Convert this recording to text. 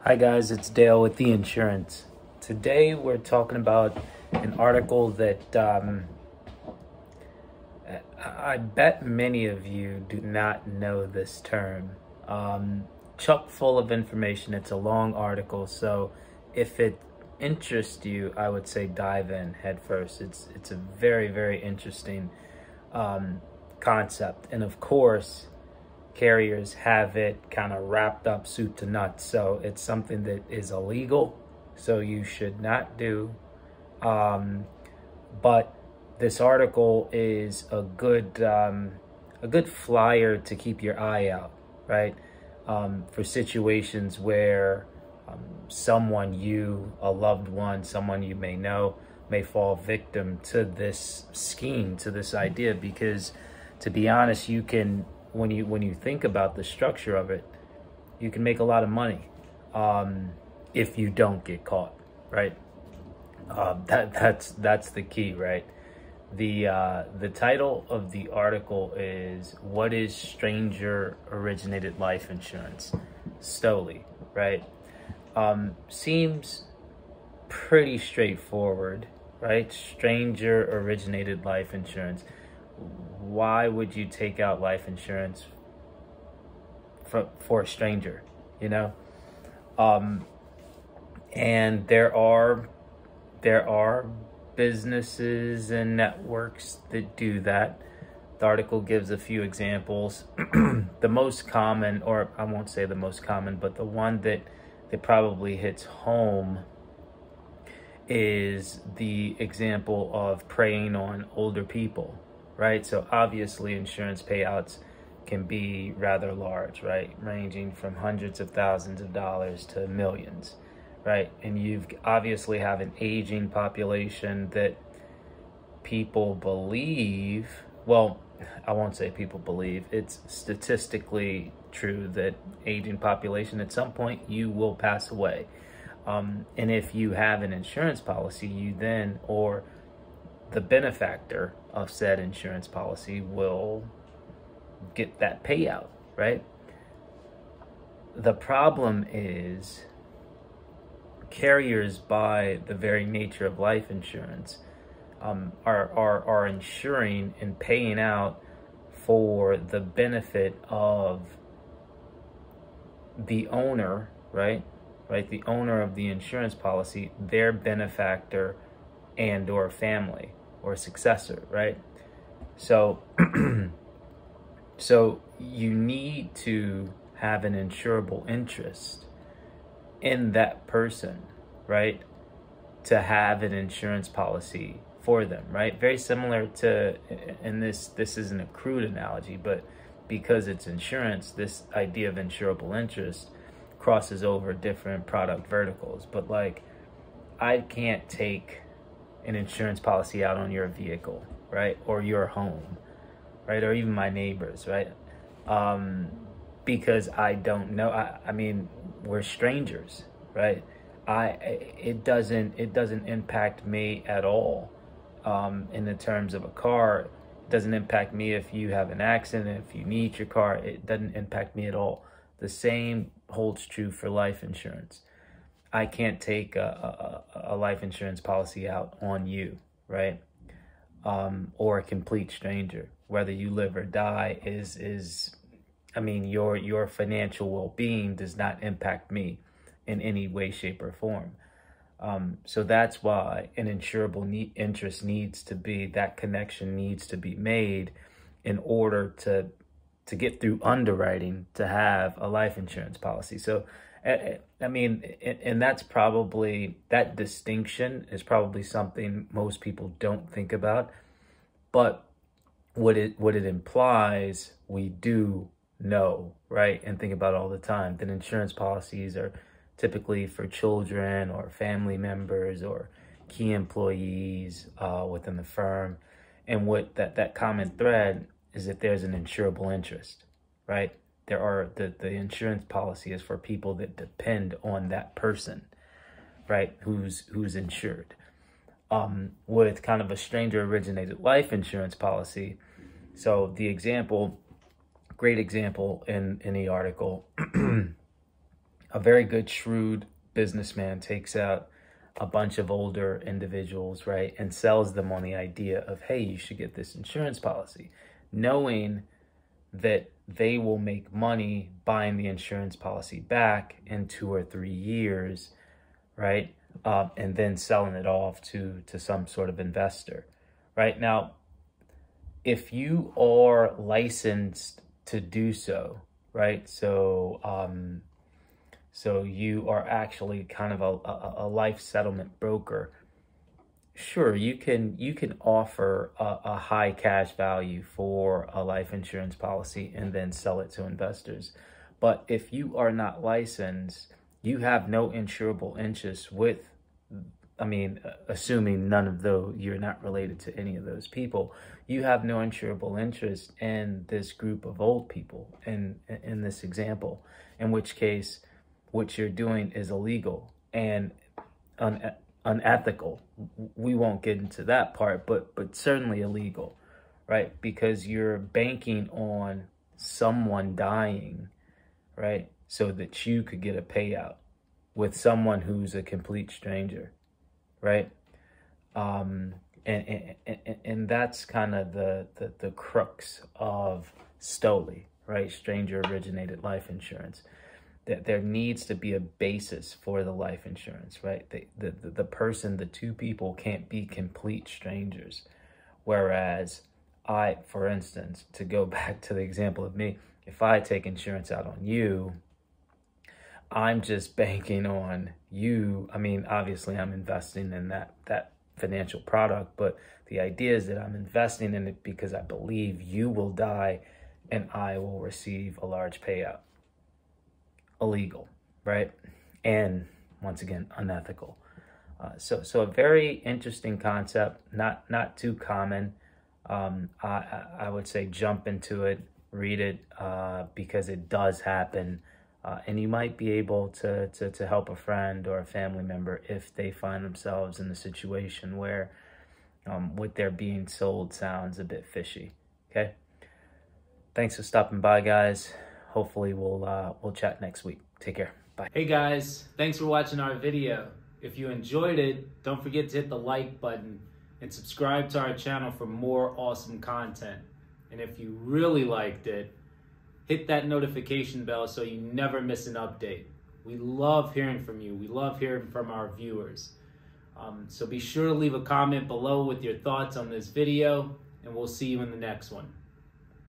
Hi guys, it's Dale with The Insurance. Today we're talking about an article that I bet many of you do not know this term. Chock full of information. It's a long article, so if it interests you, I would say dive in head first. It's a very, very interesting concept, and of course carriers have it kind of wrapped up soup to nuts. So it's something that is illegal, so you should not do. But this article is a good flyer to keep your eye out, right? For situations where someone a loved one, someone you may know, may fall victim to this scheme, to this idea. Because to be honest, you can, when you think about the structure of it, you can make a lot of money if you don't get caught, right? That's the key, right? The title of the article is "What is Stranger Originated Life Insurance?" STOLI, right? Seems pretty straightforward, right? Stranger originated life insurance. Why would you take out life insurance for a stranger, you know? And there are businesses and networks that do that. The article gives a few examples. The most common, or I won't say the most common, but the one that probably hits home is the example of preying on older people, right? So obviously insurance payouts can be rather large, right? Ranging from hundreds of thousands of dollars to millions, right? And you've obviously have an aging population that people believe, well, I won't say people believe, it's statistically true that aging population, at some point you will pass away. And if you have an insurance policy, you then, or the benefactor of said insurance policy, will get that payout, right? The problem is carriers, by the very nature of life insurance, are insuring and paying out for the benefit of the owner, right? The owner of the insurance policy, their benefactor and or family or successor, right? So so you need to have an insurable interest in that person, right, to have an insurance policy for them, right? Very similar to, and this isn't a crude analogy, but because it's insurance, this idea of insurable interest crosses over different product verticals. But like, I can't take an insurance policy out on your vehicle, right? Or your home, right? Or even my neighbors, right? Because I don't know. I mean, we're strangers, right? It doesn't impact me at all. In the terms of a car, it doesn't impact me if you have an accident, if you need your car, it doesn't impact me at all. The same holds true for life insurance. I can't take a life insurance policy out on you, right? Or a complete stranger. Whether you live or die I mean, your financial well-being does not impact me in any way, shape, or form. So that's why an insurable interest needs to be, that connection needs to be made in order to get through underwriting to have a life insurance policy. So, I mean, and that's probably, that distinction is probably something most people don't think about, but what it implies, we do know, right? And think about all the time that insurance policies are typically for children or family members or key employees within the firm. And what that common thread is that there's an insurable interest, right? There are, the insurance policy is for people that depend on that person, right? Who's insured. With kind of a stranger originated life insurance policy. So the example, great example in the article A very good, shrewd businessman takes out a bunch of older individuals, right, and sells them on the idea of, hey, you should get this insurance policy, knowing that they will make money buying the insurance policy back in 2 or 3 years, right, and then selling it off to some sort of investor, right? Now, if you are licensed to do so, right, so you are actually kind of a life settlement broker, sure, you can offer a high cash value for a life insurance policy and then sell it to investors. But if you are not licensed, you have no insurable interest with, I mean, assuming none of those, you're not related to any of those people, you have no insurable interest in this group of old people in this example, in which case what you're doing is illegal and unethical. We won't get into that part, but certainly illegal, right? Because you're banking on someone dying, right, so that you could get a payout with someone who's a complete stranger, right? And that's kind of the crux of STOLI, right? Stranger originated life insurance. That there needs to be a basis for the life insurance, right? The person, the two people can't be complete strangers. Whereas for instance, to go back to the example of me, if I take insurance out on you, I'm just banking on you. I mean, obviously I'm investing in that financial product, but the idea is that I'm investing in it because I believe you will die and I will receive a large payout. Illegal, right? And once again, unethical. So a very interesting concept, not too common. I would say jump into it, read it, because it does happen. And you might be able to help a friend or a family member if they find themselves in a situation where what they're being sold sounds a bit fishy. Okay? Thanks for stopping by, guys. Hopefully we'll chat next week. Take care. Bye. Hey guys, thanks for watching our video. If you enjoyed it, don't forget to hit the like button and subscribe to our channel for more awesome content. And if you really liked it, hit that notification bell so you never miss an update. We love hearing from you. We love hearing from our viewers. So be sure to leave a comment below with your thoughts on this video, and we'll see you in the next one.